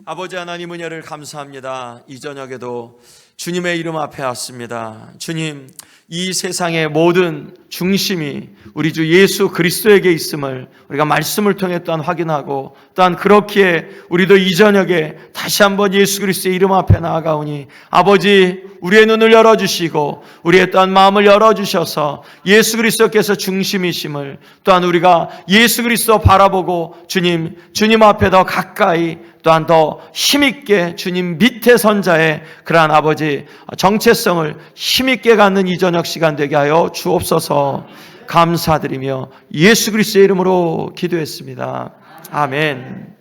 아버지 하나님 은혜를 감사합니다. 이 저녁에도 주님의 이름 앞에 왔습니다. 주님, 이 세상의 모든 중심이 우리 주 예수 그리스도에게 있음을 우리가 말씀을 통해 또한 확인하고, 또한 그렇기에 우리도 이 저녁에 다시 한번 예수 그리스도의 이름 앞에 나아가오니, 아버지 우리의 눈을 열어주시고 우리의 또한 마음을 열어주셔서 예수 그리스도께서 중심이심을, 또한 우리가 예수 그리스도 바라보고 주님 앞에 더 가까이, 또한 더 힘있게 주님 밑에 선 자의 그러한 아버지 정체성을 힘있게 갖는 이 저녁 시간 되게 하여 주옵소서. 감사드리며 예수 그리스도의 이름으로 기도했습니다. 아멘.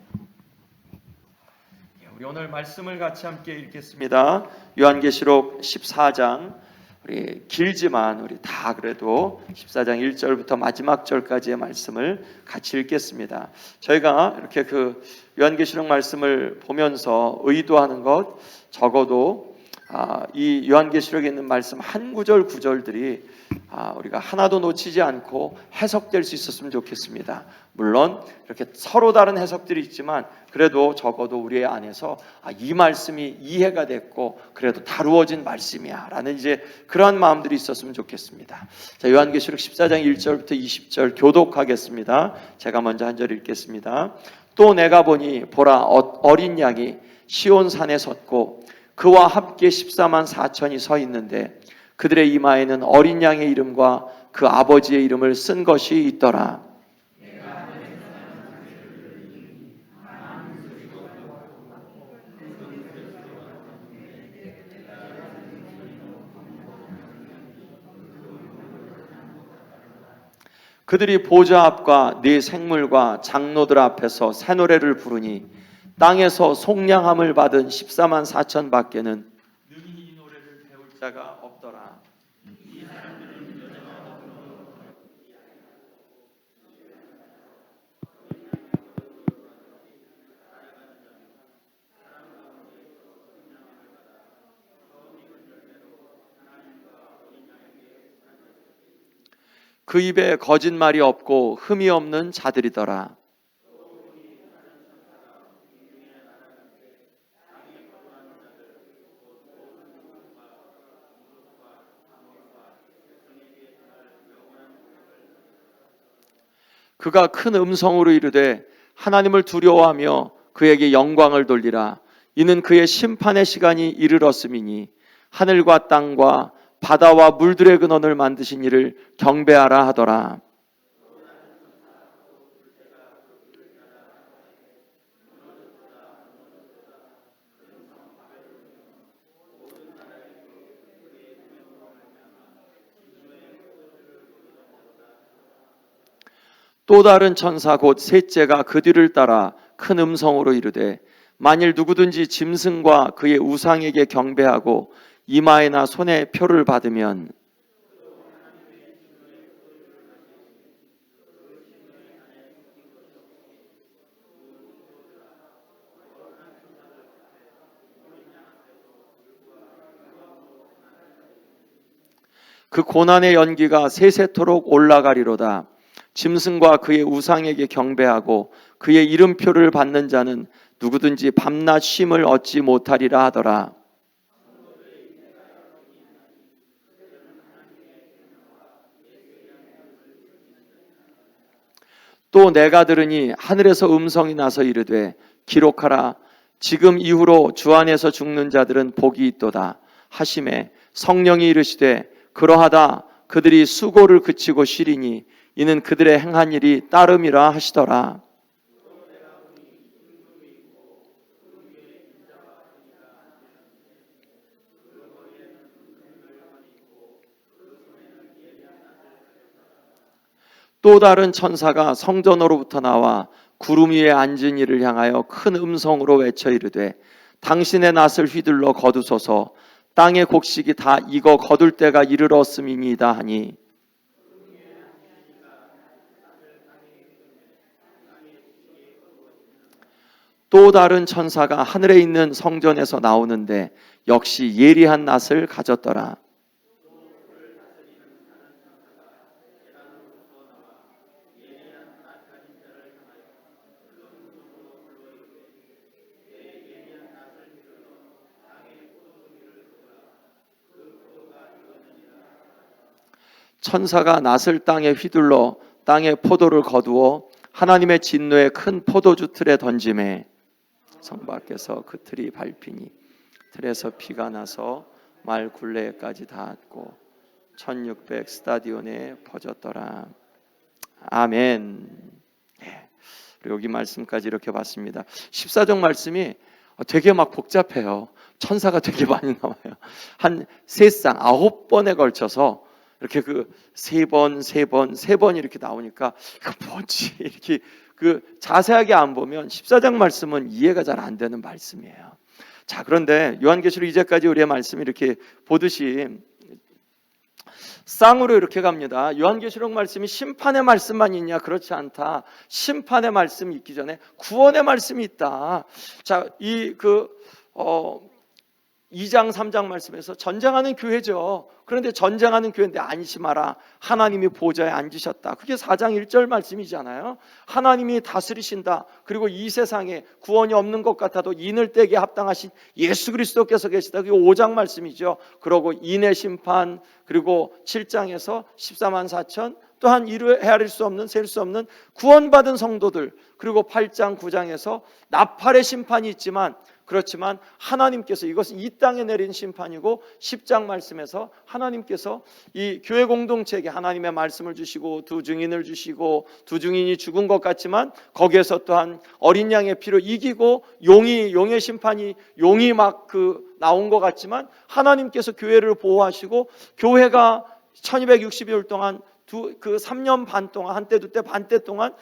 우리 오늘 말씀을 같이 함께 읽겠습니다. 요한계시록 14장, 우리 길지만 우리 다 그래도 14장 1절부터 마지막 절까지의 말씀을 같이 읽겠습니다. 저희가 이렇게 요한계시록 말씀을 보면서 의도하는 것, 적어도 이 요한계시록에 있는 말씀 한 구절 구절들이 우리가 하나도 놓치지 않고 해석될 수 있었으면 좋겠습니다. 물론 이렇게 서로 다른 해석들이 있지만 그래도 적어도 우리 안에서 이 말씀이 이해가 됐고 그래도 다루어진 말씀이야 라는 이제 그러한 마음들이 있었으면 좋겠습니다. 자, 요한계시록 14장 1절부터 20절 교독하겠습니다. 제가 먼저 한 절 읽겠습니다. 또 내가 보니 보라, 어린 양이 시온산에 섰고 그와 함께 14만 4천이 서 있는데 그들의 이마에는 어린 양의 이름과 그 아버지의 이름을 쓴 것이 있더라. 그들이 보좌 앞과 네 생물과 장로들 앞에서 새 노래를 부르니 땅에서 속량함을 받은 14만 4천 밖에는 능히 이 노래를 배울 자가 없더라. 그 입에 거짓말이 없고 흠이 없는 자들이더라. 그가 큰 음성으로 이르되 하나님을 두려워하며 그에게 영광을 돌리라. 이는 그의 심판의 시간이 이르렀음이니 하늘과 땅과 바다와 물들의 근원을 만드신 이를 경배하라 하더라. 또 다른 천사 곧 셋째가 그 뒤를 따라 큰 음성으로 이르되 만일 누구든지 짐승과 그의 우상에게 경배하고 이마에나 손에 표를 받으면 그 고난의 연기가 세세토록 올라가리로다. 짐승과 그의 우상에게 경배하고 그의 이름표를 받는 자는 누구든지 밤낮 쉼을 얻지 못하리라 하더라. 또 내가 들으니 하늘에서 음성이 나서 이르되 기록하라. 지금 이후로 주 안에서 죽는 자들은 복이 있도다 하시매 성령이 이르시되 그러하다. 그들이 수고를 그치고 쉬리니 이는 그들의 행한 일이 따름이라 하시더라. 또 다른 천사가 성전으로부터 나와 구름 위에 앉은 이를 향하여 큰 음성으로 외쳐 이르되 당신의 낫을 휘둘러 거두소서. 땅의 곡식이 다 익어 거둘 때가 이르렀음이니이다 하니 또 다른 천사가 하늘에 있는 성전에서 나오는데 역시 예리한 낫을 가졌더라. 천사가 낫을 땅에 휘둘러 땅에 포도를 거두어 하나님의 진노의 큰 포도주 틀에 던짐에 성 밖에서 그 틀이 밟히니 틀에서 피가 나서 말 굴레까지 닿았고 1600 스타디온에 퍼졌더라. 아멘. 네. 여기 말씀까지 이렇게 봤습니다. 14장 말씀이 되게 막 복잡해요. 천사가 되게 많이 나와요. 한 3쌍 9번에 걸쳐서 이렇게 그 3번 이렇게 나오니까 이거 뭐지? 이렇게 그 자세하게 안 보면 14장 말씀은 이해가 잘 안 되는 말씀이에요. 자, 그런데 요한계시록 이제까지 우리의 말씀이 이렇게 보듯이 쌍으로 이렇게 갑니다. 요한계시록 말씀이 심판의 말씀만 있냐? 그렇지 않다. 심판의 말씀이 있기 전에 구원의 말씀이 있다. 자, 2장 3장 말씀에서 전쟁하는 교회죠. 그런데 전쟁하는 교회인데 안심하라, 하나님이 보좌에 앉으셨다. 그게 4장 1절 말씀이잖아요. 하나님이 다스리신다. 그리고 이 세상에 구원이 없는 것 같아도 인을 떼게 합당하신 예수 그리스도께서 계시다. 그게 5장 말씀이죠. 그리고 인의 심판, 그리고 7장에서 14만 4천, 또한 헤아릴 수 없는, 셀 수 없는 구원받은 성도들, 그리고 8장 9장에서 나팔의 심판이 있지만, 그렇지만 하나님께서, 이것은 이 땅에 내린 심판이고, 10장 말씀에서 하나님께서 이 교회 공동체에게 하나님의 말씀을 주시고 두 증인을 주시고, 두 증인이 죽은 것 같지만 거기에서 또한 어린 양의 피로 이기고, 용의 심판이, 용이 막 나온 것 같지만 하나님께서 교회를 보호하시고, 교회가 1260일 동안 3년 반 동안, 한때 두때 반때 동안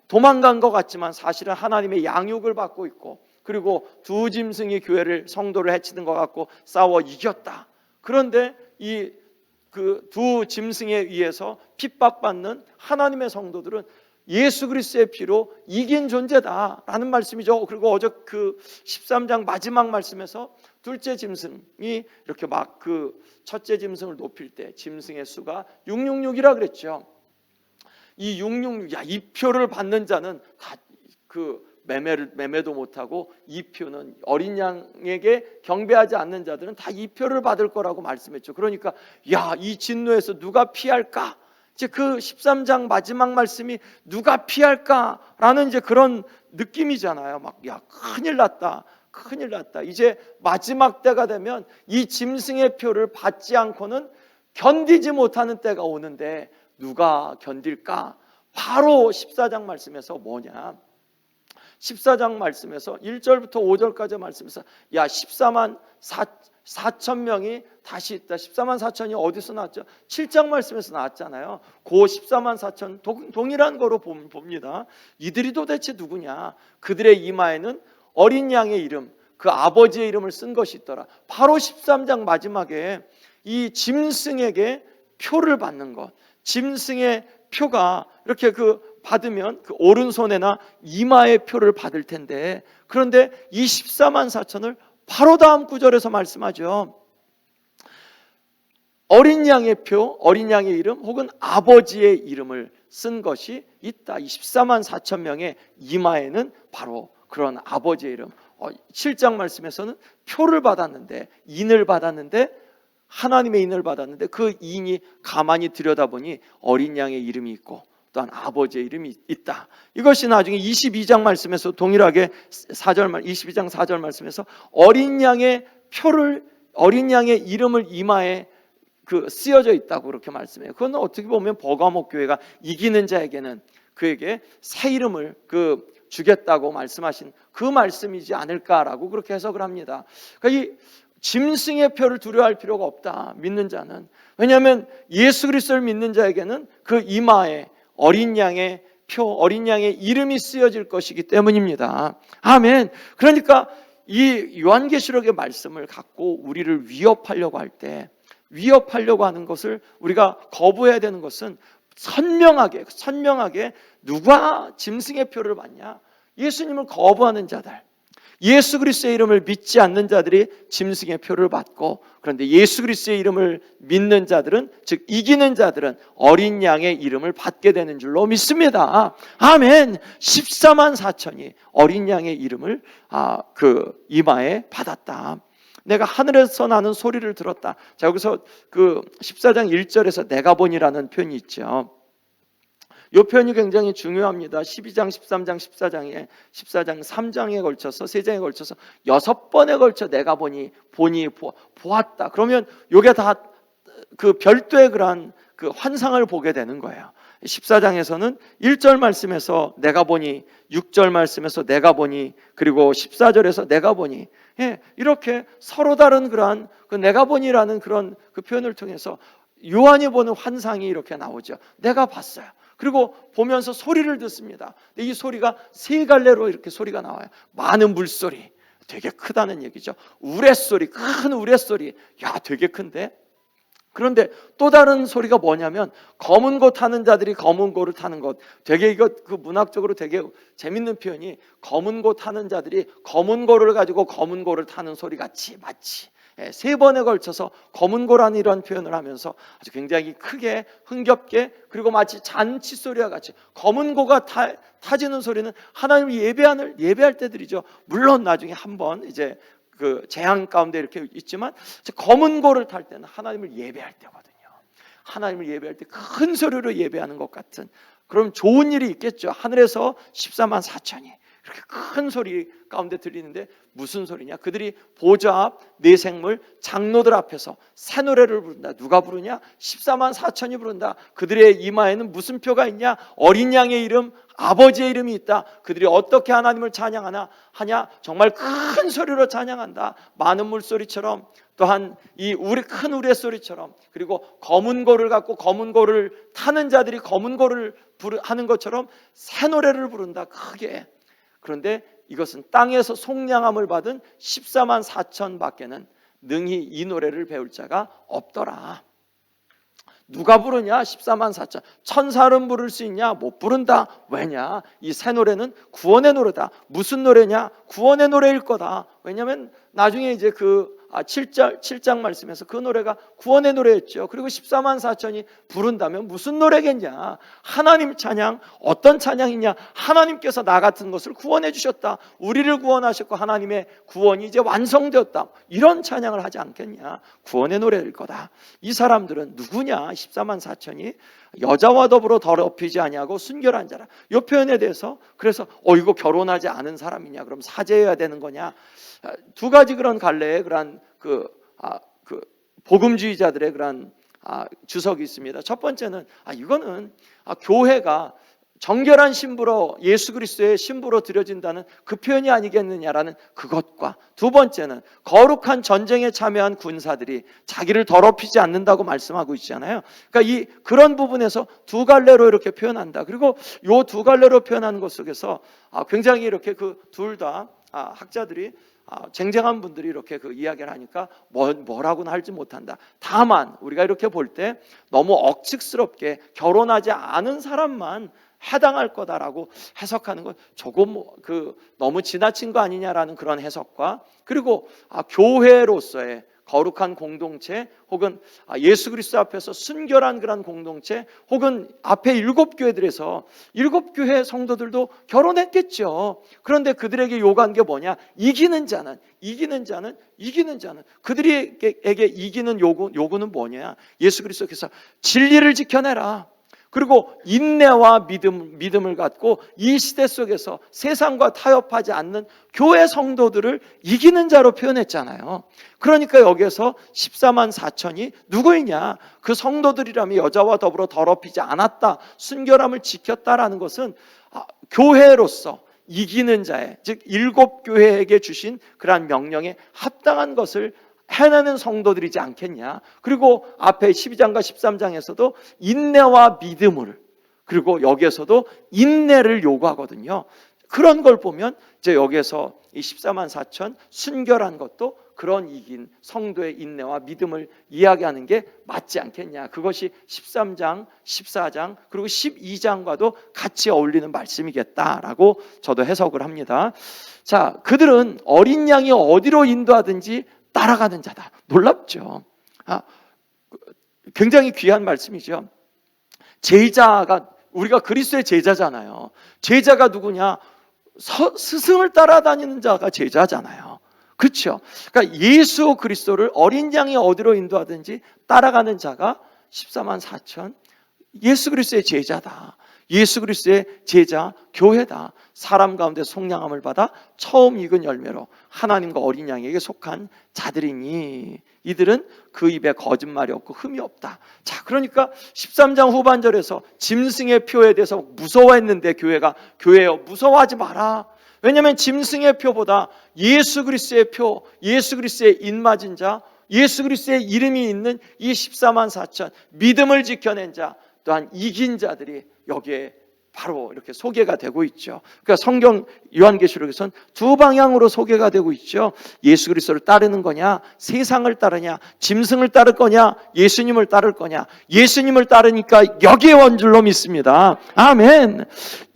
도망간 것 같지만 사실은 하나님의 양육을 받고 있고, 그리고 두 짐승이 교회를, 성도를 해치는 것 같고 싸워 이겼다. 그런데 이 두 짐승에 의해서 핍박받는 하나님의 성도들은 예수 그리스도의 피로 이긴 존재다라는 말씀이죠. 그리고 어제 13장 마지막 말씀에서 둘째 짐승이 이렇게 막 첫째 짐승을 높일 때 짐승의 수가 666이라 그랬죠. 이 666, 이 표를 받는 자는 다 매매도 못하고, 이 표는 어린 양에게 경배하지 않는 자들은 다 이 표를 받을 거라고 말씀했죠. 그러니까 이 진노에서 누가 피할까? 이제 13장 마지막 말씀이 누가 피할까라는 이제 그런 느낌이잖아요. 큰일 났다. 이제 마지막 때가 되면 이 짐승의 표를 받지 않고는 견디지 못하는 때가 오는데 누가 견딜까? 바로 14장 말씀에서 뭐냐? 14장 말씀에서 1절부터 5절까지 말씀에서 14만 4천 명이 다시 있다. 14만 4천이 어디서 나왔죠? 7장 말씀에서 나왔잖아요. 그 14만 4천 동일한 거로 봅니다. 이들이 도대체 누구냐? 그들의 이마에는 어린 양의 이름, 그 아버지의 이름을 쓴 것이 있더라. 바로 13장 마지막에 이 짐승에게 표를 받는 것, 짐승의 표가 이렇게 받으면 오른손에나 이마에 표를 받을 텐데, 그런데 이 14만 4천을 바로 다음 구절에서 말씀하죠. 어린 양의 표, 어린 양의 이름 혹은 아버지의 이름을 쓴 것이 있다. 이 14만 4천 명의 이마에는 바로 그런 아버지의 이름. 7장 말씀에서는 표를 받았는데, 인을 받았는데, 하나님의 인을 받았는데 그 인이 가만히 들여다보니 어린 양의 이름이 있고 또한 아버지의 이름이 있다. 이것이 나중에 22장 말씀에서 동일하게 22장 4절 말씀에서 어린 양의 이름을 이마에 쓰여져 있다고 그렇게 말씀해요. 그건 어떻게 보면 버가목 교회가 이기는 자에게는 그에게 새 이름을 주겠다고 말씀하신 그 말씀이지 않을까라고 그렇게 해석을 합니다. 그러니까 이 짐승의 표를 두려워할 필요가 없다, 믿는 자는. 왜냐하면 예수 그리스도를 믿는 자에게는 그 이마에 어린 양의 표, 어린 양의 이름이 쓰여질 것이기 때문입니다. 아멘. 그러니까 이 요한계시록의 말씀을 갖고 우리를 위협하려고 할 때, 위협하려고 하는 것을 우리가 거부해야 되는 것은 선명하게 누가 짐승의 표를 받냐? 예수님을 거부하는 자들, 예수 그리스도의 이름을 믿지 않는 자들이 짐승의 표를 받고, 그런데 예수 그리스도의 이름을 믿는 자들은, 즉 이기는 자들은 어린 양의 이름을 받게 되는 줄로 믿습니다. 아멘. 14만 4천이 어린 양의 이름을 이마에 받았다. 내가 하늘에서 나는 소리를 들었다. 자, 여기서 그 14장 1절에서 내가 보니라는 표현이 있죠. 이 표현이 굉장히 중요합니다. 12장, 13장, 14장에 14장 3장에 걸쳐서 3장에 걸쳐서 6번에 걸쳐 내가 보니 보았다. 그러면 이게 다 그 별도의 그러한 그 환상을 보게 되는 거예요. 14장에서는 1절 말씀에서 내가 보니, 6절 말씀에서 내가 보니, 그리고 14절에서 내가 보니, 이렇게 서로 다른 그러한 그 내가 보니라는 그런 그 표현을 통해서 요한이 보는 환상이 이렇게 나오죠. 내가 봤어요. 그리고 보면서 소리를 듣습니다. 이 소리가 세 갈래로 이렇게 소리가 나와요. 많은 물소리, 되게 크다는 얘기죠. 우레소리, 큰 우레소리, 야 되게 큰데. 그런데 또 다른 소리가 뭐냐면 검은 고 타는 자들이 검은 고를 타는 것. 되게 이거 그 문학적으로 되게 재밌는 표현이 검은 고 타는 자들이 검은 고를 가지고 검은 고를 타는 소리 같이 마치 3번에 걸쳐서 검은 고라는 이런 표현을 하면서 아주 굉장히 크게 흥겹게 그리고 마치 잔치 소리와 같이 검은 고가 타지는 소리는 하나님을 예배할 때들이죠. 물론 나중에 한번 이제 그 재앙 가운데 이렇게 있지만 검은 고를 탈 때는 하나님을 예배할 때거든요. 하나님을 예배할 때 큰 소리로 예배하는 것 같은 그럼 좋은 일이 있겠죠. 하늘에서 14만 4천이 이렇게 큰 소리 가운데 들리는데 무슨 소리냐? 그들이 보좌 앞 네 생물 장로들 앞에서 새 노래를 부른다. 누가 부르냐? 14만 4천이 부른다. 그들의 이마에는 무슨 표가 있냐? 어린 양의 이름, 아버지의 이름이 있다. 그들이 어떻게 하나님을 찬양하냐? 정말 큰 소리로 찬양한다. 많은 물소리처럼 또한 이 큰 우레소리처럼 그리고 검은 고를 갖고 검은 고를 타는 자들이 검은 고를 하는 것처럼 새 노래를 부른다. 크게. 그런데 이것은 땅에서 속량함을 받은 14만 4천 밖에는 능히 이 노래를 배울 자가 없더라. 누가 부르냐? 14만 4천. 천사는 부를 수 있냐? 못 부른다. 왜냐? 이 새 노래는 구원의 노래다. 무슨 노래냐? 구원의 노래일 거다. 왜냐하면 나중에 이제 7장 말씀에서 그 노래가 구원의 노래였죠. 그리고 14만 4천이 부른다면 무슨 노래겠냐? 하나님 찬양. 어떤 찬양이냐? 하나님께서 나 같은 것을 구원해 주셨다. 우리를 구원하셨고 하나님의 구원이 이제 완성되었다. 이런 찬양을 하지 않겠냐? 구원의 노래일 거다. 이 사람들은 누구냐? 14만 4천이 여자와 더불어 더럽히지 아니하고 순결한 자라. 이 표현에 대해서 그래서 이거 결혼하지 않은 사람이냐? 그럼 사죄해야 되는 거냐? 두 가지 그런 갈래의 그런 복음주의자들의 그런 주석이 있습니다. 첫 번째는 이거는 교회가 정결한 신부로 예수 그리스도의 신부로 드려진다는 그 표현이 아니겠느냐라는 그것과 두 번째는 거룩한 전쟁에 참여한 군사들이 자기를 더럽히지 않는다고 말씀하고 있잖아요. 그러니까 그런 부분에서 두 갈래로 이렇게 표현한다. 그리고 이 두 갈래로 표현하는 것 속에서 굉장히 이렇게 그 둘 다 학자들이 쟁쟁한 분들이 이렇게 그 이야기를 하니까 뭐라고는 할지 못한다. 다만 우리가 이렇게 볼 때 너무 억측스럽게 결혼하지 않은 사람만 해당할 거다라고 해석하는 건 조금 너무 지나친 거 아니냐라는 그런 해석과 그리고 교회로서의 거룩한 공동체 혹은 예수 그리스도 앞에서 순결한 그런 공동체 혹은 앞에 7교회들에서 7교회 성도들도 결혼했겠죠. 그런데 그들에게 요구한 게 뭐냐? 이기는 자는 그들에게 이기는 요구는 뭐냐? 예수 그리스도께서 진리를 지켜내라. 그리고 인내와 믿음을 갖고 이 시대 속에서 세상과 타협하지 않는 교회 성도들을 이기는 자로 표현했잖아요. 그러니까 여기에서 14만 4천이 누구이냐? 그 성도들이라면 여자와 더불어 더럽히지 않았다, 순결함을 지켰다라는 것은 교회로서 이기는 자의, 즉 7교회에게 주신 그러한 명령에 합당한 것을 해내는 성도들이지 않겠냐. 그리고 앞에 12장과 13장에서도 인내와 믿음을, 그리고 여기에서도 인내를 요구하거든요. 그런 걸 보면 이제 여기에서 이 14만 4천 순결한 것도 그런 이긴 성도의 인내와 믿음을 이야기하는 게 맞지 않겠냐. 그것이 13장, 14장 그리고 12장과도 같이 어울리는 말씀이겠다라고 저도 해석을 합니다. 자, 그들은 어린 양이 어디로 인도하든지 따라가는 자다. 놀랍죠. 굉장히 귀한 말씀이죠. 제자가, 우리가 그리스도의 제자잖아요. 제자가 누구냐? 스승을 따라다니는 자가 제자잖아요. 그렇죠. 그러니까 예수 그리스도를 어린 양이 어디로 인도하든지 따라가는 자가 14만 4천, 예수 그리스도의 제자다. 예수 그리스도의 제자 교회다. 사람 가운데 속량함을 받아 처음 익은 열매로 하나님과 어린 양에게 속한 자들이니 이들은 그 입에 거짓말이 없고 흠이 없다. 자, 그러니까 13장 후반절에서 짐승의 표에 대해서 무서워했는데 교회요, 무서워하지 마라. 왜냐하면 짐승의 표보다 예수 그리스도의 표, 예수 그리스도의 인맞은 자, 예수 그리스도의 이름이 있는 이 14만 4천 믿음을 지켜낸 자, 또한 이긴 자들이 여기에 바로 이렇게 소개가 되고 있죠. 그러니까 성경 요한계시록에서는 두 방향으로 소개가 되고 있죠. 예수 그리스도를 따르는 거냐, 세상을 따르냐, 짐승을 따를 거냐, 예수님을 따를 거냐. 예수님을 따르니까 여기에 온 줄로 믿습니다. 아멘.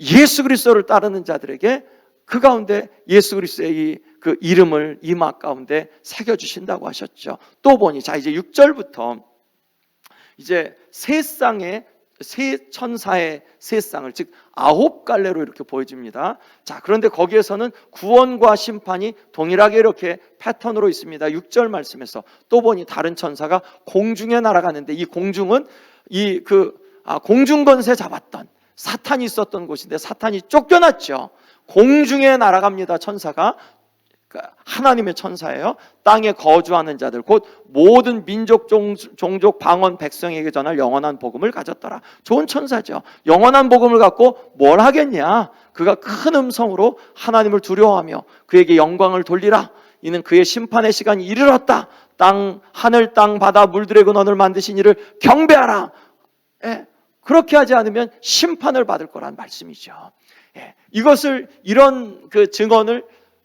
예수 그리스도를 따르는 자들에게 그 가운데 예수 그리스도의 그 이름을 이마 가운데 새겨 주신다고 하셨죠. 또 보니 자, 이제 6절부터 이제 세 천사의 세 쌍을, 즉 9갈래로 이렇게 보여집니다. 자, 그런데 거기에서는 구원과 심판이 동일하게 이렇게 패턴으로 있습니다. 6절 말씀에서 또 보니 다른 천사가 공중에 날아가는데, 이 공중은 공중 권세 잡았던 사탄이 있었던 곳인데 사탄이 쫓겨났죠. 공중에 날아갑니다. 천사가 하나님의 천사예요. 땅에 거주하는 자들 곧 모든 민족, 종족, 방언, 백성에게 전할 영원한 복음을 가졌더라. 좋은 천사죠. 영원한 복음을 갖고 뭘 하겠냐. 그가 큰 음성으로 하나님을 두려워하며 그에게 영광을 돌리라. 이는 그의 심판의 시간이 이르렀다. 하늘, 땅, 바다, 물들의 근원을 만드신 이를 경배하라. 예, 그렇게 하지 않으면 심판을 받을 거란 말씀이죠. 예, 이런 그 증언을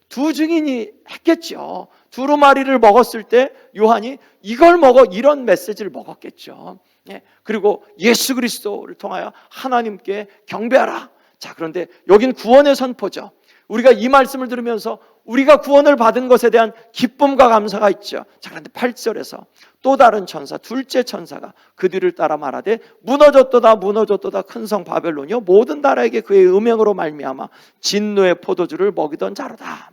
두 증인이 했겠죠. 두루마리를 먹었을 때 요한이 이걸 먹어, 이런 메시지를 먹었겠죠. 예, 그리고 예수 그리스도를 통하여 하나님께 경배하라. 자, 그런데 여긴 구원의 선포죠. 우리가 이 말씀을 들으면서 우리가 구원을 받은 것에 대한 기쁨과 감사가 있죠. 자, 그런데 8절에서 또 다른 천사, 둘째 천사가 그 뒤를 따라 말하되 무너졌도다 무너졌도다 큰 성 바벨론이요 모든 나라에게 그의 음행으로 말미암아 진노의 포도주를 먹이던 자로다.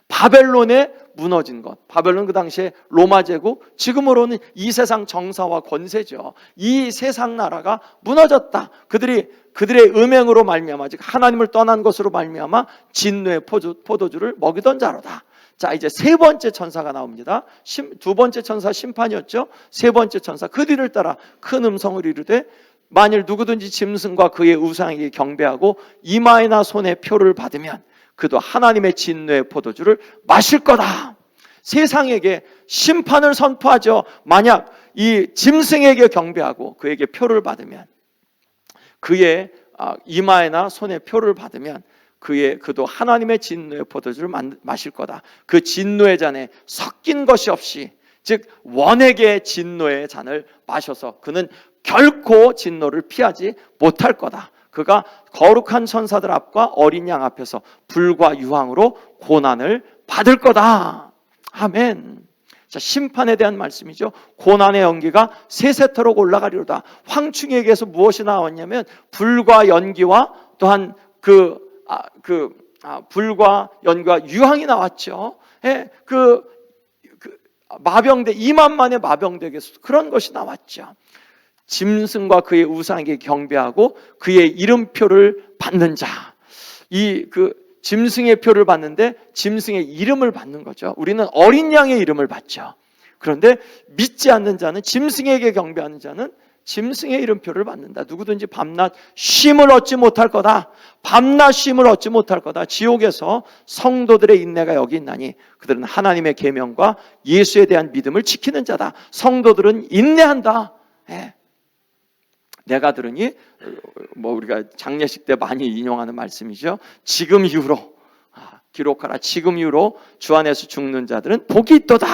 바벨론에 무너진 것. 바벨론 그 당시에 로마 제국, 지금으로는 이 세상 정사와 권세죠. 이 세상 나라가 무너졌다. 그들의 음행으로 말미암아, 즉 하나님을 떠난 것으로 말미암아 진노의 포도주를 먹이던 자로다. 자, 이제 세 번째 천사가 나옵니다. 두 번째 천사 심판이었죠. 세 번째 천사 그 뒤를 따라 큰 음성을 이르되 만일 누구든지 짐승과 그의 우상에게 경배하고 이마에나 손에 표를 받으면 그도 하나님의 진노의 포도주를 마실 거다. 세상에게 심판을 선포하죠. 만약 이 짐승에게 경배하고 그에게 표를 받으면, 그의 이마에나 손에 표를 받으면 그도 하나님의 진노의 포도주를 마실 거다. 그 진노의 잔에 섞인 것이 없이, 즉 원액의 진노의 잔을 마셔서 그는 결코 진노를 피하지 못할 거다. 그가 거룩한 천사들 앞과 어린 양 앞에서 불과 유황으로 고난을 받을 거다. 아멘. 자, 심판에 대한 말씀이죠. 고난의 연기가 세세토록 올라가리로다. 황충에게서 무엇이 나왔냐면 불과 연기와 또한 불과 연기와 유황이 나왔죠. 예, 마병대 2만만의 마병대에게서 그런 것이 나왔죠. 짐승과 그의 우상에게 경배하고 그의 이름표를 받는 자. 짐승의 표를 받는데 짐승의 이름을 받는 거죠. 우리는 어린 양의 이름을 받죠. 그런데 믿지 않는 자는, 짐승에게 경배하는 자는 짐승의 이름표를 받는다. 누구든지 밤낮 쉼을 얻지 못할 거다. 밤낮 쉼을 얻지 못할 거다. 지옥에서 성도들의 인내가 여기 있나니 그들은 하나님의 계명과 예수에 대한 믿음을 지키는 자다. 성도들은 인내한다. 예. 내가 들으니 우리가 장례식 때 많이 인용하는 말씀이죠. 지금 이후로 기록하라. 지금 이후로 주 안에서 죽는 자들은 복이 있도다.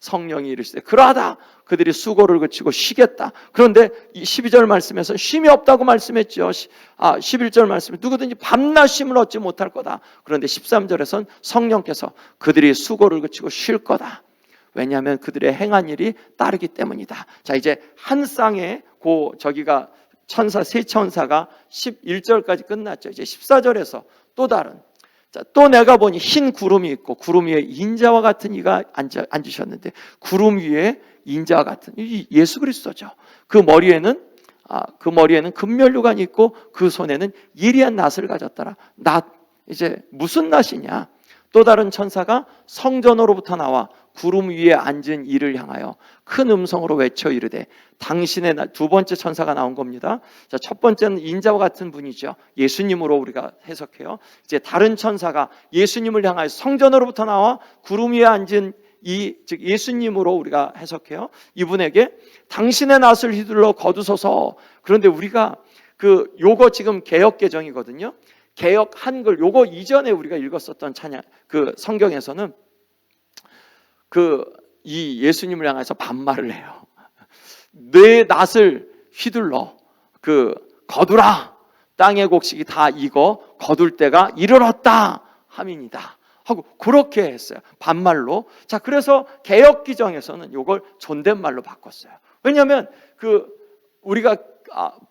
성령이 이르시되 그러하다. 그들이 수고를 그치고 쉬겠다. 그런데 12절 말씀에서 쉼이 없다고 말씀했죠. 11절 말씀에 누구든지 밤낮 쉼을 얻지 못할 거다. 그런데 13절에서는 성령께서 그들이 수고를 그치고 쉴 거다. 왜냐하면 그들의 행한 일이 따르기 때문이다. 자, 이제 한 쌍의 저기가 세 천사가 11절까지 끝났죠. 이제 14절에서 또 다른, 자, 또 내가 보니 흰 구름이 있고 구름 위에 인자와 같은 이가 앉으셨는데, 구름 위에 인자와 같은 이 예수 그리스도죠. 그 머리에는 금면류관이 있고 그 손에는 예리한 낫을 가졌더라. 낫, 이제 무슨 낫이냐? 또 다른 천사가 성전으로부터 나와 구름 위에 앉은 이를 향하여 큰 음성으로 외쳐 이르되, 당신의 두 번째 천사가 나온 겁니다. 자, 첫 번째는 인자와 같은 분이죠. 예수님으로 우리가 해석해요. 이제 다른 천사가 예수님을 향하여 성전으로부터 나와 구름 위에 앉은 이, 즉 예수님으로 우리가 해석해요. 이분에게 당신의 낫을 휘둘러 거두소서. 그런데 우리가 요거 지금 개역 개정이거든요. 개역 한글, 요거 이전에 우리가 읽었었던 찬양, 성경에서는 이 예수님을 향해서 반말을 해요. 내 낫을 휘둘러 거두라. 땅의 곡식이 다 익어 거둘 때가 이르렀다 함이니이다 하고 그렇게 했어요. 반말로. 자, 그래서 개역 기정에서는 요걸 존댓말로 바꿨어요. 왜냐하면 우리가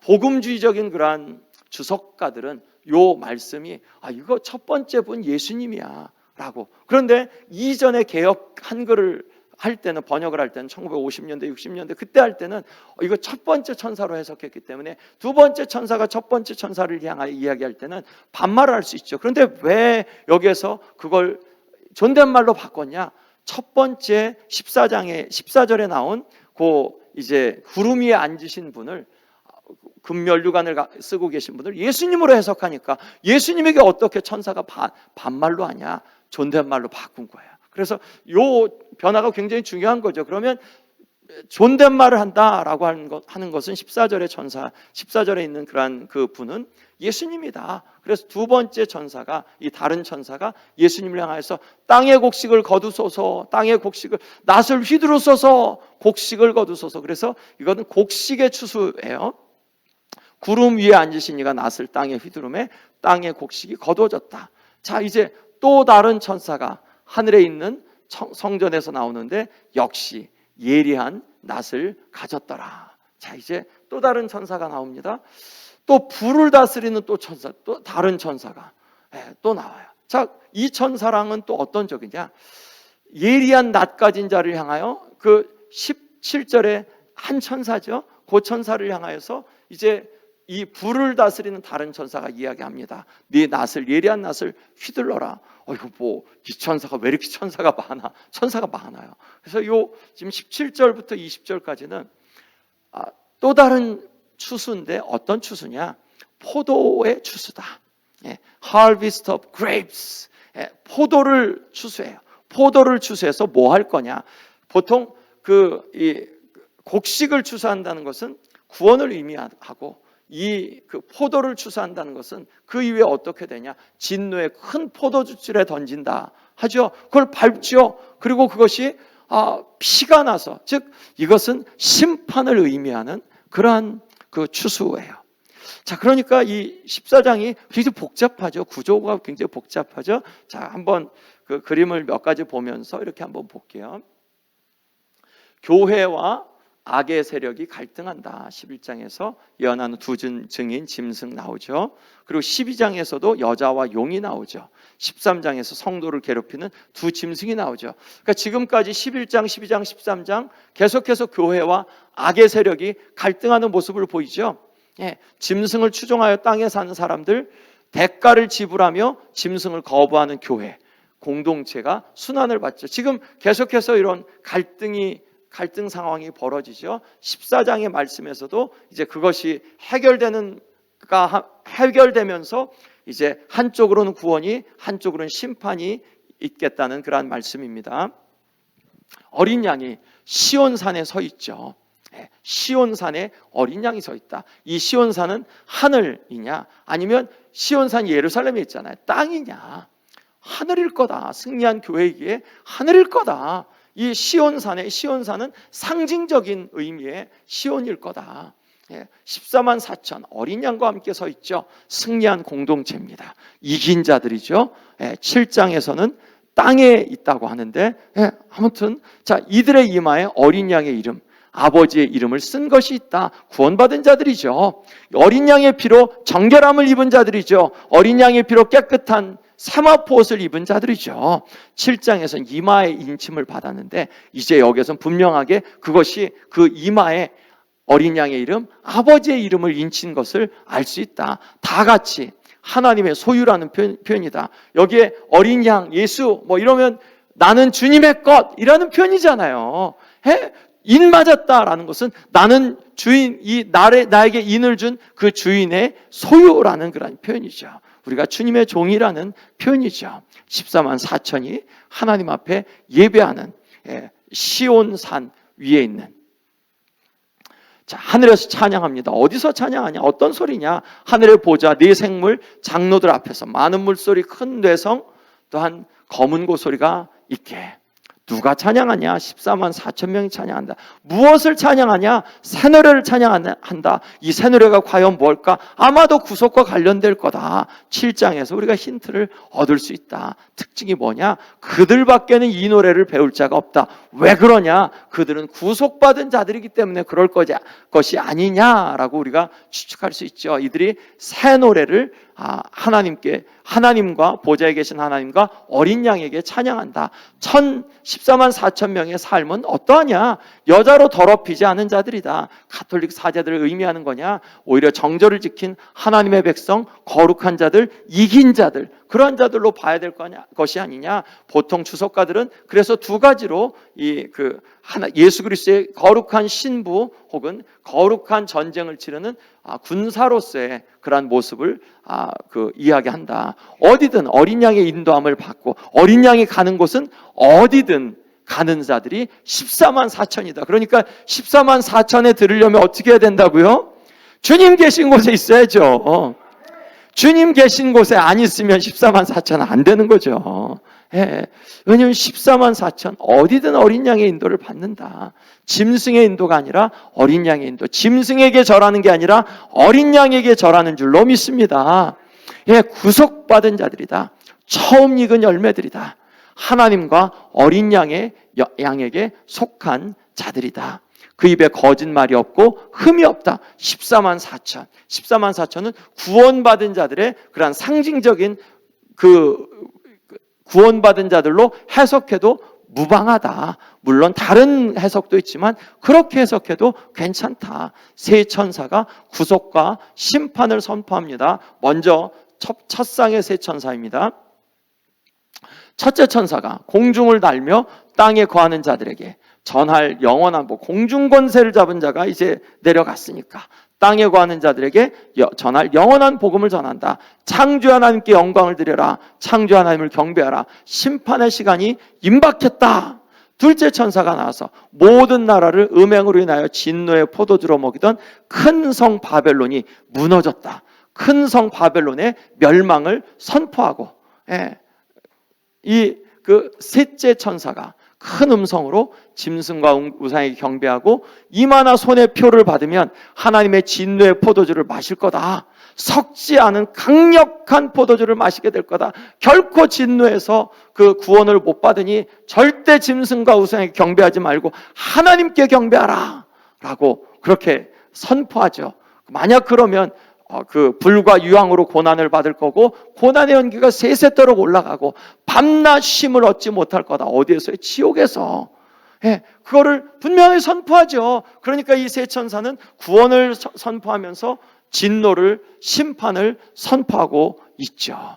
복음주의적인 그러한 주석가들은 요 말씀이 이거 첫 번째 분 예수님이야 라고. 그런데 이전에 개역 한글을 할 때는, 번역을 할 때는 1950년대 60년대 그때 할 때는 이거 첫 번째 천사로 해석했기 때문에 두 번째 천사가 첫 번째 천사를 향하여 이야기할 때는 반말을 할 수 있죠. 그런데 왜 여기에서 그걸 존댓말로 바꿨냐? 첫 번째 14장에 14절에 나온 이제 구름 위에 앉으신 분을, 금면류관을 쓰고 계신 분을 예수님으로 해석하니까 예수님에게 어떻게 천사가 반말로 하냐? 존댓말로 바꾼 거예요. 그래서 요 변화가 굉장히 중요한 거죠. 그러면 존댓말을 한다라고 하는 것은 14절에 있는 그러한 분은 예수님이다. 그래서 두 번째 천사가, 이 다른 천사가 예수님을 향해서 땅의 곡식을 거두소서, 땅의 곡식을, 낫을 휘두르소서, 곡식을 거두소서. 그래서 이거는 곡식의 추수예요. 구름 위에 앉으신 이가 낫을 땅에 휘두르매 땅의 곡식이 거두어졌다. 자, 이제 또 다른 천사가 하늘에 있는 성전에서 나오는데 역시 예리한 낫을 가졌더라. 자, 이제 또 다른 천사가 나옵니다. 또 불을 다스리는 또 다른 천사가 또 나와요. 자, 이 천사랑은 또 어떤 적이냐? 예리한 낫 가진 자를 향하여 17절에 한 천사죠. 그 천사를 향하여서 이제 이 불을 다스리는 다른 천사가 이야기합니다. 네 낫을, 예리한 낫을 휘둘러라. 이거 이 천사가 왜 이렇게 천사가 많아? 천사가 많아요. 그래서 지금 17절부터 20절까지는 또 다른 추수인데 어떤 추수냐? 포도의 추수다. Harvest of grapes. 포도를 추수해요. 포도를 추수해서 뭐 할 거냐? 보통 이 곡식을 추수한다는 것은 구원을 의미하고, 포도를 추수한다는 것은 그 이후에 어떻게 되냐? 진노의 큰 포도주줄에 던진다 하죠. 그걸 밟죠. 그리고 그것이 피가 나서, 즉 이것은 심판을 의미하는 그러한 추수예요. 자, 그러니까 이 14장이 굉장히 복잡하죠. 구조가 굉장히 복잡하죠. 자, 한번 그림을 몇 가지 보면서 이렇게 한번 볼게요. 교회와 악의 세력이 갈등한다. 11장에서 예언하는 두 증인 짐승 나오죠. 그리고 12장에서도 여자와 용이 나오죠. 13장에서 성도를 괴롭히는 두 짐승이 나오죠. 그러니까 지금까지 11장, 12장, 13장 계속해서 교회와 악의 세력이 갈등하는 모습을 보이죠. 짐승을 추종하여 땅에 사는 사람들, 대가를 지불하며 짐승을 거부하는 교회, 공동체가 순환을 받죠. 지금 계속해서 이런 갈등 상황이 벌어지죠. 14장의 말씀에서도 이제 그것이 해결되면서 이제 한쪽으로는 구원이, 한쪽으로는 심판이 있겠다는 그러한 말씀입니다. 어린 양이 시온산에 서 있죠. 시온산에 어린 양이 서 있다. 이 시온산은 하늘이냐, 아니면 시온산이 예루살렘에 있잖아요. 땅이냐? 하늘일 거다. 승리한 교회이기에 하늘일 거다. 이 시온산은 상징적인 의미의 시온일 거다. 14만 4천 어린 양과 함께 서 있죠. 승리한 공동체입니다. 이긴 자들이죠. 7장에서는 땅에 있다고 하는데, 아무튼 자, 이들의 이마에 어린 양의 이름, 아버지의 이름을 쓴 것이 있다. 구원받은 자들이죠. 어린 양의 피로 정결함을 입은 자들이죠. 어린 양의 피로 깨끗한 세마포 옷을 입은 자들이죠. 7장에서는 이마에 인침을 받았는데 이제 여기서는 분명하게 그것이 그 이마에 어린 양의 이름, 아버지의 이름을 인친 것을 알 수 있다. 다 같이 하나님의 소유라는 표현이다. 여기에 어린 양, 예수 뭐 이러면 나는 주님의 것이라는 표현이잖아요. 인 맞았다라는 것은 나는 주인, 나에게 인을 준 그 주인의 소유라는 그런 표현이죠. 우리가 주님의 종이라는 표현이죠. 14만 4천이 하나님 앞에 예배하는 시온산 위에 있는, 자, 하늘에서 찬양합니다. 어디서 찬양하냐? 어떤 소리냐? 하늘의 보좌, 네 생물, 장로들 앞에서 많은 물소리, 큰 뇌성, 또한 검은 고소리가 있게. 누가 찬양하냐? 14만 4천 명이 찬양한다. 무엇을 찬양하냐? 새 노래를 찬양한다. 이 새 노래가 과연 뭘까? 아마도 구속과 관련될 거다. 7장에서 우리가 힌트를 얻을 수 있다. 특징이 뭐냐? 그들밖에는 이 노래를 배울 자가 없다. 왜 그러냐? 그들은 구속받은 자들이기 때문에 그럴 것이 아니냐라고 우리가 추측할 수 있죠. 이들이 새 노래를 하나님과 보좌에 계신 하나님과 어린 양에게 찬양한다. 14만 4천 명의 삶은 어떠하냐? 여자로 더럽히지 않은 자들이다. 가톨릭 사제들을 의미하는 거냐? 오히려 정절을 지킨 하나님의 백성, 거룩한 자들, 이긴 자들, 그런 자들로 봐야 될 것이 아니냐? 보통 주석가들은 그래서 두 가지로 예수 그리스도의 거룩한 신부 혹은 거룩한 전쟁을 치르는 군사로서의 그러한 모습을 이야기한다. 어디든 어린 양의 인도함을 받고 어린 양이 가는 곳은 어디든 가는 자들이 14만 4천이다. 그러니까 14만 4천에 들으려면 어떻게 해야 된다고요? 주님 계신 곳에 있어야죠. 주님 계신 곳에 안 있으면 14만 4천은 안 되는 거죠. 왜냐하면 14만 4천 어디든 어린 양의 인도를 받는다. 짐승의 인도가 아니라 어린 양의 인도. 짐승에게 절하는 게 아니라 어린 양에게 절하는 줄로 믿습니다. 구속받은 자들이다. 처음 익은 열매들이다. 하나님과 어린 양에게 속한 자들이다. 그 입에 거짓말이 없고 흠이 없다. 14만 4천. 14만 4천은 구원받은 자들의 그러한 상징적인 구원받은 자들로 해석해도 무방하다. 물론 다른 해석도 있지만 그렇게 해석해도 괜찮다. 세 천사가 구속과 심판을 선포합니다. 먼저 첫 쌍의 세 천사입니다. 첫째 천사가 공중을 날며 땅에 거하는 자들에게 전할 영원한 공중 권세를 잡은 자가 이제 내려갔으니까 땅에 거하는 자들에게 전할 영원한 복음을 전한다. 창조 하나님께 영광을 드려라. 창조 하나님을 경배하라. 심판의 시간이 임박했다. 둘째 천사가 나와서 모든 나라를 음행으로 인하여 진노의 포도주로 먹이던 큰 성 바벨론이 무너졌다. 큰 성 바벨론의 멸망을 선포하고, 셋째 천사가 큰 음성으로 짐승과 우상에게 경배하고 이마나 손에 표를 받으면 하나님의 진노의 포도주를 마실 거다. 섞지 않은 강력한 포도주를 마시게 될 거다. 결코 진노에서 그 구원을 못 받으니 절대 짐승과 우상에게 경배하지 말고 하나님께 경배하라 라고 그렇게 선포하죠. 만약 그러면 불과 유황으로 고난을 받을 거고 고난의 연기가 세세토록 올라가고 밤낮 쉼을 얻지 못할 거다. 어디에서요? 지옥에서. 그거를 분명히 선포하죠. 그러니까 이 세 천사는 구원을 선포하면서 진노를, 심판을 선포하고 있죠.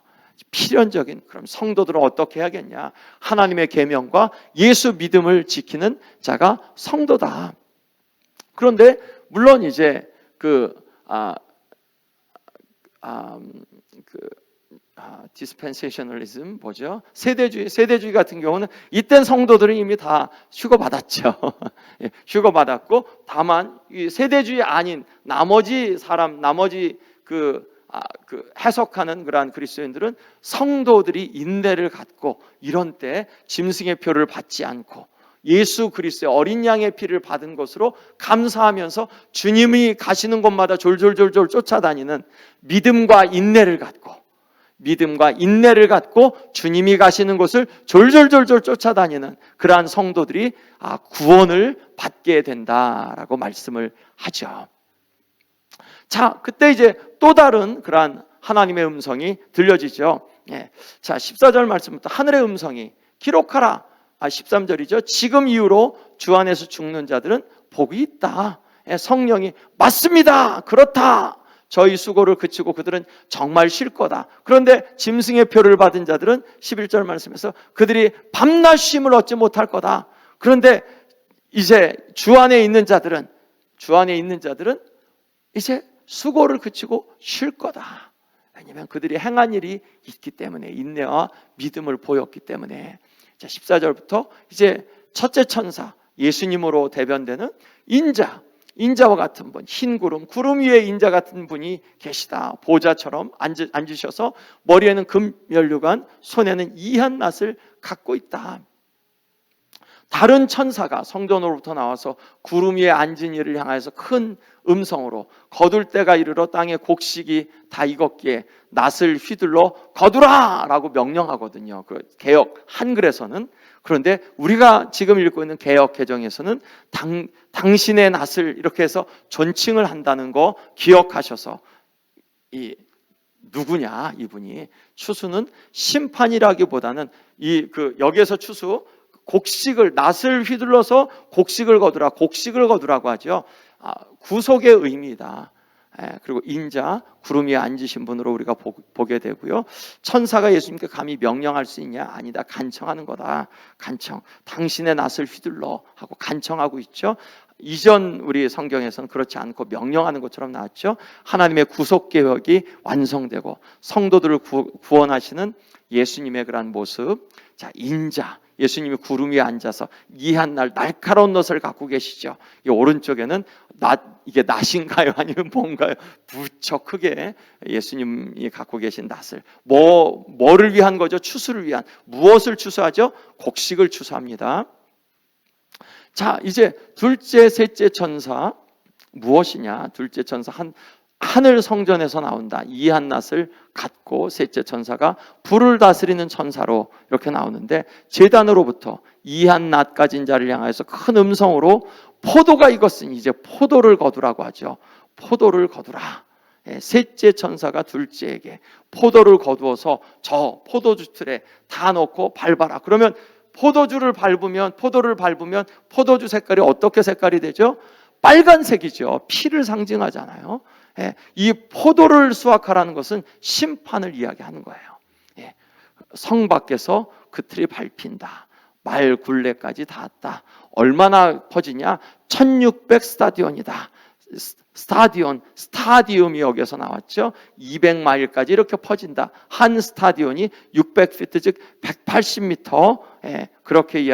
필연적인, 그럼 성도들은 어떻게 해야겠냐? 하나님의 계명과 예수 믿음을 지키는 자가 성도다. 그런데 물론 이제 디스펜세셔널리즘 뭐죠? 세대주의 같은 경우는 이땐 성도들은 이미 다 휴거받았죠. 휴거받았고 다만 이 세대주의 아닌 나머지 해석하는 그러한 그리스도인들은 성도들이 인내를 갖고 이런 때 짐승의 표를 받지 않고 예수 그리스도의 어린 양의 피를 받은 것으로 감사하면서 주님이 가시는 곳마다 졸졸졸졸 쫓아다니는 믿음과 인내를 갖고 주님이 가시는 곳을 졸졸졸졸 쫓아다니는 그러한 성도들이 구원을 받게 된다라고 말씀을 하죠. 자, 그때 이제 또 다른 그러한 하나님의 음성이 들려지죠. 예. 자, 14절 말씀부터 하늘의 음성이 기록하라. 13절이죠. 지금 이후로 주 안에서 죽는 자들은 복이 있다. 예, 성령이 맞습니다. 그렇다. 저희 수고를 그치고 그들은 정말 쉴 거다. 그런데 짐승의 표를 받은 자들은 11절 말씀에서 그들이 밤낮 쉼을 얻지 못할 거다. 그런데 이제 주 안에 있는 자들은 이제 수고를 그치고 쉴 거다. 왜냐하면 그들이 행한 일이 있기 때문에, 인내와 믿음을 보였기 때문에. 자, 14절부터 이제 첫째 천사, 예수님으로 대변되는 인자와 같은 분, 흰 구름 위에 인자 같은 분이 계시다. 보좌처럼 앉으셔서 머리에는 금면류관, 손에는 이한 낫을 갖고 있다. 다른 천사가 성전으로부터 나와서 구름 위에 앉은 이를 향해서 큰 음성으로 거둘 때가 이르러 땅에 곡식이 다 익었기에 낫을 휘둘러 거두라 라고 명령하거든요. 그 개역 한글에서는. 그런데 우리가 지금 읽고 있는 개역 개정에서는 당신의 낫을 이렇게 해서 존칭을 한다는 거 기억하셔서, 누구냐 이분이, 추수는 심판이라기보다는 여기에서 추수, 곡식을, 낫을 휘둘러서 곡식을 거두라고 하죠. 구속의 의미이다. 그리고 인자, 구름 위에 앉으신 분으로 우리가 보게 되고요. 천사가 예수님께 감히 명령할 수 있냐? 아니다. 간청하는 거다. 간청. 당신의 낫을 휘둘러 하고 간청하고 있죠. 이전 우리 성경에서는 그렇지 않고 명령하는 것처럼 나왔죠. 하나님의 구속 계획이 완성되고 성도들을 구원하시는 예수님의 그러한 모습. 자, 인자, 예수님이 구름 위에 앉아서 이한 날카로운 낫을 갖고 계시죠. 이 오른쪽에는 이게 낫인가요? 아니면 뭔가요? 부쩍 크게 예수님이 갖고 계신 낫을, 뭐를 위한 거죠? 추수를 위한. 무엇을 추수하죠? 곡식을 추수합니다. 자, 이제 둘째, 셋째 천사 무엇이냐? 둘째 천사 하늘 성전에서 나온다. 이한 낫을 갖고 셋째 천사가 불을 다스리는 천사로 이렇게 나오는데, 제단으로부터 이한 낫 가진 자를 향하여서 큰 음성으로 포도가 익었으니 이제 포도를 거두라고 하죠. 포도를 거두라. 셋째 천사가 둘째에게 포도를 거두어서 저 포도주 틀에 다 넣고 밟아라. 그러면 포도를 밟으면 포도주 색깔이 어떻게 색깔이 되죠? 빨간색이죠. 피를 상징하잖아요. 이 포도를 수확하라는 것은 심판을 이야기하는 거예요. 성 밖에서 그 틀이 밟힌다. 말 굴레까지 닿았다. 얼마나 퍼지냐? 1600 스타디온이다. 스타디움이 여기서 나왔죠. 200마일까지 이렇게 퍼진다. 한 스타디온이 600피트, 즉 180m. 그렇게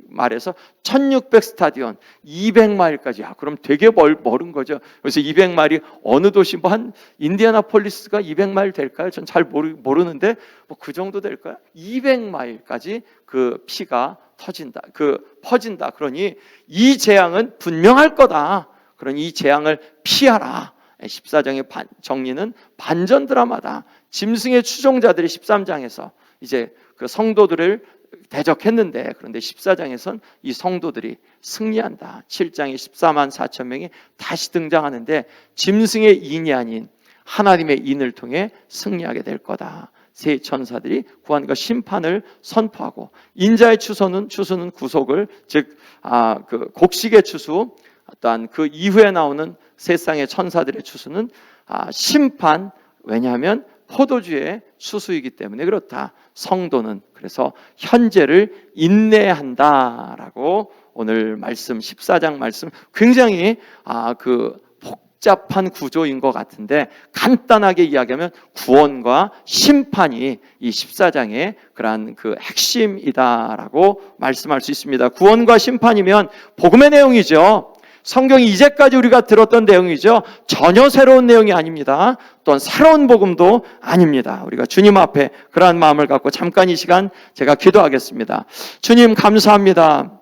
말해서 1600 스타디온, 200마일까지. 그럼 되게 멀은 거죠. 그래서 200마일이 어느 도시, 한 인디애나폴리스가 200마일 될까요? 전 잘 모르는데 그 정도 될까요? 200마일까지 그 피가 퍼진다. 그러니 이 재앙은 분명할 거다. 그러니 이 재앙을 피하라. 14장의 정리는 반전 드라마다. 짐승의 추종자들이 13장에서 이제 그 성도들을 대적했는데, 그런데 14장에선 이 성도들이 승리한다. 7장에 14만 4천 명이 다시 등장하는데 짐승의 인이 아닌 하나님의 인을 통해 승리하게 될 거다. 세 천사들이 구원과 심판을 선포하고, 인자의 추수는 구속을, 즉 그 곡식의 추수, 또한 그 이후에 나오는 세상의 천사들의 추수는 심판. 왜냐하면 포도주의 추수이기 때문에 그렇다. 성도는 그래서 현재를 인내한다라고 오늘 말씀, 14장 말씀, 굉장히 그 복잡한 구조인 것 같은데 간단하게 이야기하면 구원과 심판이 이 14장의 그러한 그 핵심이다라고 말씀할 수 있습니다. 구원과 심판이면 복음의 내용이죠. 성경이 이제까지 우리가 들었던 내용이죠. 전혀 새로운 내용이 아닙니다. 또한 새로운 복음도 아닙니다. 우리가 주님 앞에 그러한 마음을 갖고 잠깐 이 시간 제가 기도하겠습니다. 주님, 감사합니다.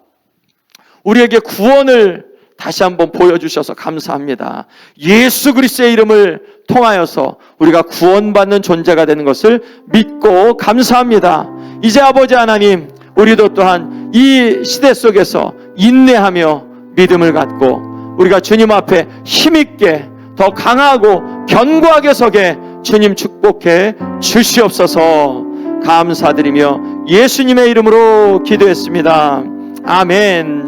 우리에게 구원을 다시 한번 보여주셔서 감사합니다. 예수 그리스도의 이름을 통하여서 우리가 구원받는 존재가 되는 것을 믿고 감사합니다. 이제 아버지 하나님, 우리도 또한 이 시대 속에서 인내하며 믿음을 갖고 우리가 주님 앞에 힘있게 더 강하고 견고하게 서게 주님 축복해 주시옵소서. 감사드리며 예수님의 이름으로 기도했습니다. 아멘.